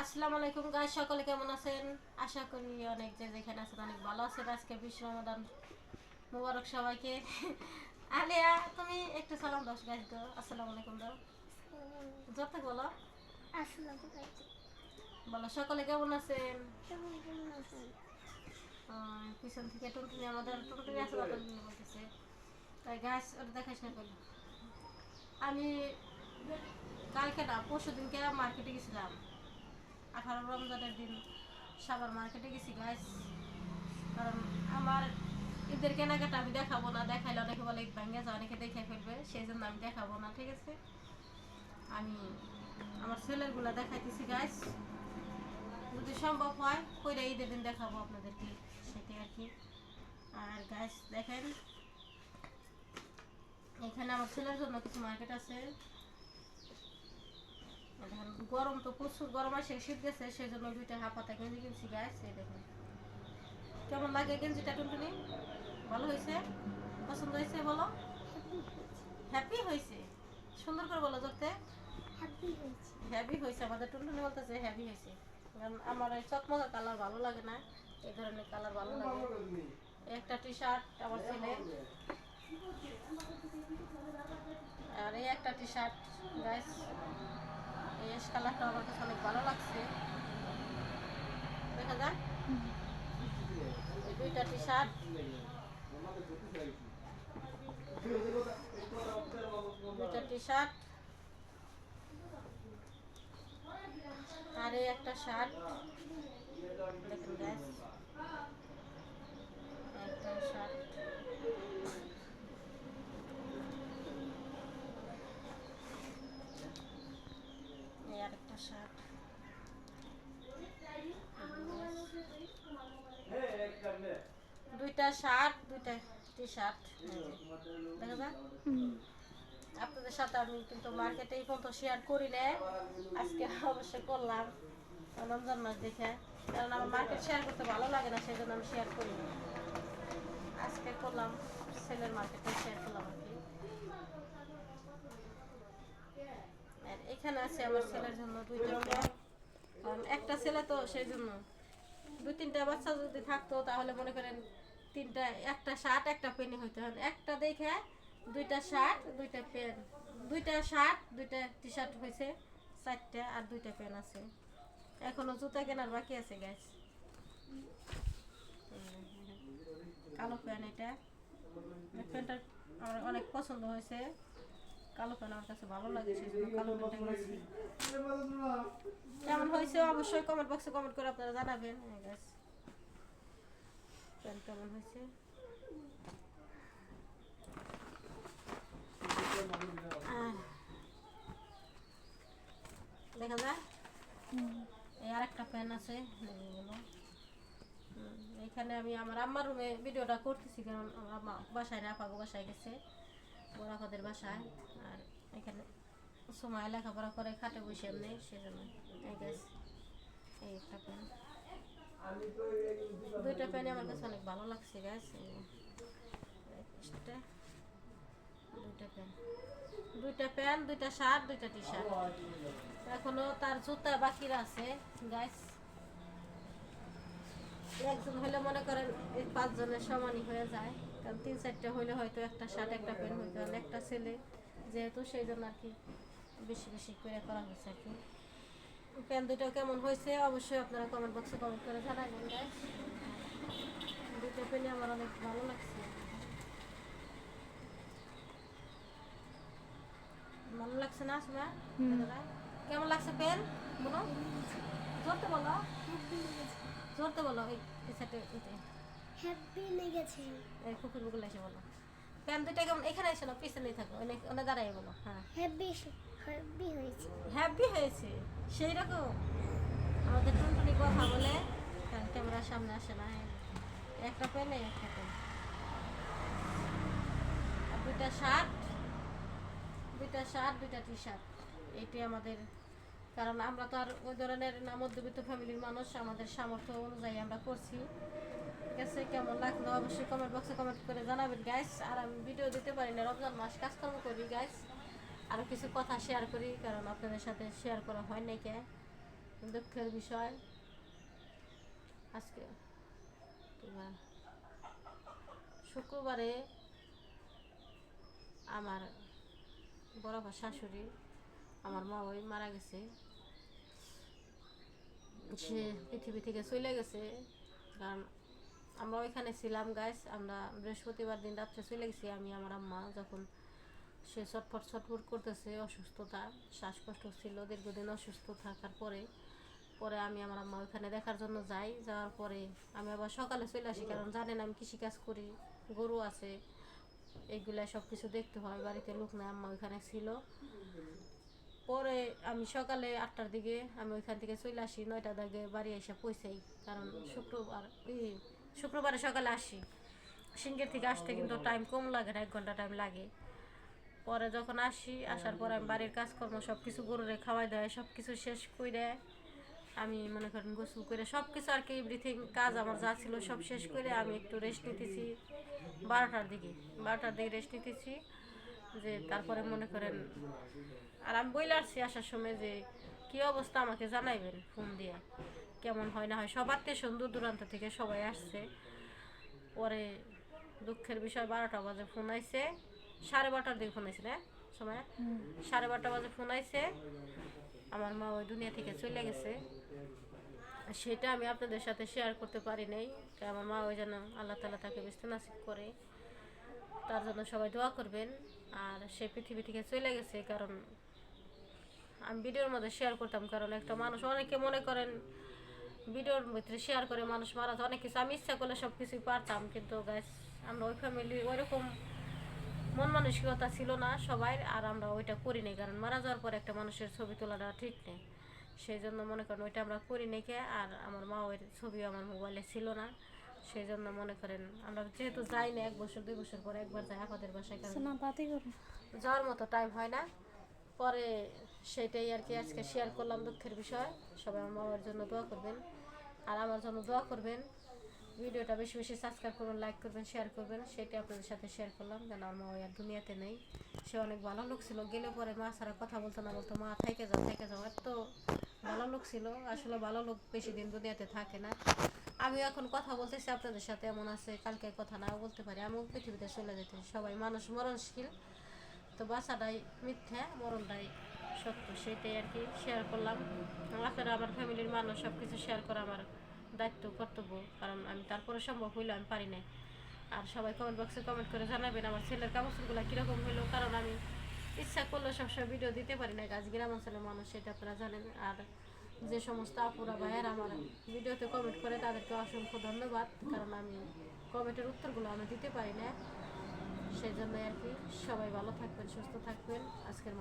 আসসালামু আলাইকুম গাইস, সকলে কেমন আছেন? আশা করি অনেক যে যেখানে আছেন অনেক ভালো আছেন। আজকে বিশ্ব রমাদান মুবারক সবাইকে। আলিয়া, তুমি একটু সালাম দাও গাইস, দাও আসসালামু আলাইকুম দাও। যত বলো, বলো সকলে কেমন আছেন। পিছন থেকে টুনটুনি, আমাদের টুনটুনি আছে না, টুনটুনি বলতেছে তাই গাইস ওটা দেখাইস না করলো। আমি কালকে না পরশু দিনকে মার্কেটে গেছিলাম, 18 রমজানের দিন সাবার মার্কেটে গেছি গাইস। কারণ আমার ঈদের কেনাকাটা আমি দেখাবো না, দেখাইলে অনেকে বলে ঈদ ভাঙ্গে যায়, অনেকে দেখে ফেলবে, সেই জন্য আমি দেখাবো না, ঠিক আছে। আমি আমার ছেলেরগুলো দেখাইতেছি গাইস, যদি সম্ভব হয় কইরা ঈদের দিন দেখাবো আপনাদেরকে, সেটাই আর কি। আর গাইস দেখেন, এখানে আমার ছেলের জন্য কিছু মার্কেট আছে। গরম তো প্রচুর গরম আসে, শীত গেছে, সেই জন্য দুইটা হাফাতা গেঞ্জি কিনছি গাইস। এই দেখুন কেমন লাগে গেঞ্জিটা টুনটুনি, ভালো হয়েছে? পছন্দ হয়েছে? বলো হ্যাপি হয়েছে, সুন্দর করে বলো ধরতে। হ্যাপি হয়েছে, আমাদের টুনটুনি বলতেছে হ্যাপি হয়েছে। কারণ আমার এই চকমকা কালার ভালো লাগে না, এই ধরনের কালার ভালো লাগে। একটা টি শার্ট আমার ছেলে, আর এই একটা টি শার্ট গাইস, এই এস কালারটা আমার কাছে অনেক ভালো লাগছে, দেখা যায়। এই দুইটা টি শার্ট, দুইটা টি শার্ট আর এই একটা শার্ট, দেখুন গ্যাস, একটা শার্ট, এই আরেকটা শার্ট, দুইটা শার্ট, দুইটা টি শার্ট, দেখা যায়। আপনাদের সাথে আমি কিন্তু মার্কেটে এই পর্যন্ত শেয়ার করি না, আজকে অবশ্যই করলাম রমজান মাস দেখে। কারণ আমার মার্কেট শেয়ার করতে ভালো লাগে না, সেই জন্য আমি শেয়ার করি না, আজকে করলাম সেলের মার্কেটে শেয়ার করলাম আর কি। আর এখানে আছে আমার ছেলের জন্য দুইটা প্যান্ট, কারণ একটা ছেলে তো সেই জন্য। দুই তিনটা বাচ্চা যদি থাকতো তাহলে মনে করেন তিনটা, একটা শার্ট একটা প্যান্ট হইতে হবে, একটা দেখে দুইটা শার্ট দুইটা প্যান্ট, দুইটা শার্ট দুইটা টি শার্ট হয়েছে চারটা, আর দুইটা প্যান্ট আছে। এখনো জুতা কেনার বাকি আছে গ্যাস। কালো প্যান্ট, এটা প্যান্টটা আমার অনেক পছন্দ হয়েছে, কালো প্যান্ট আমার কাছে ভালো লাগে, সেই জন্য কালো প্যান্টটা কিনেছি। কেমন হয়েছে অবশ্যই কমেন্ট বক্সে কমেন্ট করে আপনারা জানাবেন গ্যাস, প্যান্ট কেমন হয়েছে। দেখা যায় এই আর একটা প্যান আছে এগুলো। এখানে আমি আমার আম্মার রুমে ভিডিওটা করতেছি, কারণ আমার আম্মা বাসায় না, পাগো বাসায় গেছে, বড়াপাদের বাসায়। আর এখানে সময় লেখাপড়া করে খাটে বসে এমনি, সেজন্য এই গ্যাস, এই একটা প্যান, দুইটা প্যানই আমার কাছে অনেক ভালো লাগছে গ্যাস। দুইটা প্যান, দুইটা প্যান্ট, দুইটা শার্ট, দুইটা টি শার্ট, এখনো তার জুতা বাকি আছে গাইস। একজন হলে মনে করেন এই পাঁচজনের সমানই হয়ে যায়, কারণ তিন চারটে হইলে হয়তো একটা শার্ট একটা প্যান্ট হইতে হবে, একটা ছেলে যেহেতু, সেই জন্য আর কি বেশি বেশি করে করা হয়েছে আর কি। প্যান্ট দুটো কেমন হয়েছে অবশ্যই আপনারা কমেন্ট বক্সে কমেন্ট করে জানাবেন গাইস। দুটো প্যান্টই আমার অনেক ভালো লাগছে, ভালো লাগছে না শোনা? কেমন লাগছে পেন বলো, জোরতে বলো, জোরতে বলো। এই সাইডে হ্যাপি লেগেছে। এই কুকুর বুকুর এসে বলো পেন দুইটা কেমন, এখানে এসে না পিছনেই থাকো, অনেক দাঁড়াই বলো। হ্যাঁ হ্যাপি, হ্যাপি হয়েছে। হ্যাপি হয়েছে, সেই রকম আমাদের টুনটুনি কথা বলে, কারণ ক্যামেরার সামনে আসে না। একটা পেন, একটা পেন, আর দুইটা শার্ট, দুইটা শার্ট, দুইটা টি শার্ট, এইটাই আমাদের। কারণ আমরা তো আর ওই ধরনের না, মধ্যবিত্ত ফ্যামিলির মানুষ, আমাদের সামর্থ্য অনুযায়ী আমরা করছি, ঠিক আছে। কেমন লাগলো অবশ্যই কমেন্ট বক্সে কমেন্ট করে জানাবেন গাইস। আর আমি ভিডিও দিতে পারি না, রমজান মাস কাজকর্ম করি গাইস, আরও কিছু কথা শেয়ার করি, কারণ আপনাদের সাথে শেয়ার করা হয় নাই কে, দুঃখের বিষয় আজকে তোমার শুক্রবারে আমার বড় ভাই শাশুড়ি আমার মা ওই মারা গেছে। সে পৃথিবী থেকে চলে গেছে। কারণ আমরা ওইখানে ছিলাম গাইস, আমরা বৃহস্পতিবার দিন রাত্রে চলে গেছি আমি আমার আম্মা। যখন সে ছটফট ছটফট করতেছে, অসুস্থতা, শ্বাসকষ্ট ছিল দীর্ঘদিন অসুস্থ থাকার পরে পরে আমি আমার আম্মা ওইখানে দেখার জন্য যাই। যাওয়ার পরে আমি আবার সকালে চলে আসি, কারণ জানেন আমি কৃষিকাজ করি, গরু আছে, এইগুলা সব কিছু দেখতে হয়, বাড়িতে লোক নেই, আম্মা ওইখানে ছিল। পরে আমি সকালে 8টার দিকে আমি ওইখান থেকে চলে আসি, 9টার দিকে বাড়ি এসে পৌঁছাই। কারণ শুক্রবারে সকালে আসি, সিঙ্গের থেকে আসতে কিন্তু টাইম কম লাগে না, 1 ঘন্টা টাইম লাগে। পরে যখন আসি, আসার পর আমি বাড়ির কাজকর্ম সব কিছু গরুরে খাওয়াই দেয়, সব কিছু শেষ করে আমি মনে করেন গোসল করে সব কিছু আর কি এভরিথিং কাজ আমার যা ছিল সব শেষ করে আমি একটু রেস্ট নিতেছি 12টার দিকে রেস্ট নিতেছি। যে তারপরে মনে করেন আর আমি বইলে আসছি আসার সময় যে কী অবস্থা আমাকে জানাইবেন ফোন দিয়ে, কেমন হয় না হয়। সব আত্মীয় দূর দূরান্ত থেকে সবাই আসছে। পরে দুঃখের বিষয় 12টা বাজে ফোন আইছে, 12:30টার দিকে ফোন আইছে না সময়, 12:30 বাজে ফোন আইছে আমার মা ওই দুনিয়া থেকে চলে গেছে। সেটা আমি আপনাদের সাথে শেয়ার করতে পারি নাই। আমার মা ওই যেন আল্লাহ তাআলা তাকে বেহেশতে নসিব করে, তার জন্য সবাই দোয়া করবেন। আর সে পৃথিবী থেকে চলে গেছে, কারণ আমি ভিডিওর মধ্যে শেয়ার করতাম, কারণ একটা মানুষ অনেকে মনে করেন ভিডিওর ভিতরে শেয়ার করে মানুষ মারা যায় অনেক কিছু, আমি ইচ্ছা করলে সব কিছুই পারতাম, কিন্তু গাইস আমরা ওই ফ্যামিলি ওইরকম মন মানসিকতা ছিল না সবাই, আর আমরা ওইটা করি নাই। কারণ মারা যাওয়ার পর একটা মানুষের ছবি তোলাটা ঠিক নেই, সেই জন্য মনে করেন ওইটা আমরা করি নাই। আর আমার মা ওই ছবি আমার মোবাইলে ছিল না, সেই জন্য মনে করেন আমরা যেহেতু যাই না, 1 বছর 2 বছর পরে একবার যাই আমাদের বাসায়, কারণ যাওয়ার মতো টাইম হয় না। পরে সেটাই আর কি আজকে শেয়ার করলাম দুঃখের বিষয়। সবাই আমার মামার জন্য দোয়া করবেন আর আমার জন্য দোয়া করবেন। ভিডিওটা বেশি বেশি সাবস্ক্রাইব করবেন, লাইক করবেন, শেয়ার করবেন, সেটা আপনাদের সাথে শেয়ার করলাম। যেন আমার মা আর দুনিয়াতে নেই। সে অনেক ভালো লোক ছিল, গেলে পরে মা ছাড়া কথা বলতো না, বলতো মা থেকে যাও, এত ভালো লোক ছিল। আসলে ভালো লোক বেশি দিন দুনিয়াতে থাকে না। আমি এখন কথা বলতেছি আপনাদের সাথে, এমন আছে কালকে কথা নাও বলতে পারি, আমিও পৃথিবীতে চলে যেতে। সবাই মানুষ মরণশীল, তো বাসাটাই মিথ্যা, মরণটাই সত্য, সেটাই আর কি শেয়ার করলাম। আপনারা আমার ফ্যামিলির মানুষ, সব কিছু শেয়ার করা আমার দায়িত্ব, কর্তব্য, কারণ আমি তারপরে সম্ভব হইলে আমি পারি না। আর সবাই কমেন্ট বক্সে কমেন্ট করে জানাবেন আমার ছেলের কাগজগুলো কীরকম হইলো, কারণ আমি ইচ্ছা করলে সবসময় ভিডিও দিতে পারি না, গাছ গ্রাম অঞ্চলের মানুষ, সেটা আপনারা জানেন। আর যে সমস্ত আপুরা ভাইয়ের আমার ভিডিওতে কমেন্ট করে তাদেরকে অসংখ্য ধন্যবাদ, কারণ আমি কমেন্টের উত্তরগুলো আমি দিতে পারি না। সেই জন্য আর কি সবাই ভালো থাকবেন, সুস্থ থাকবেন। আজকের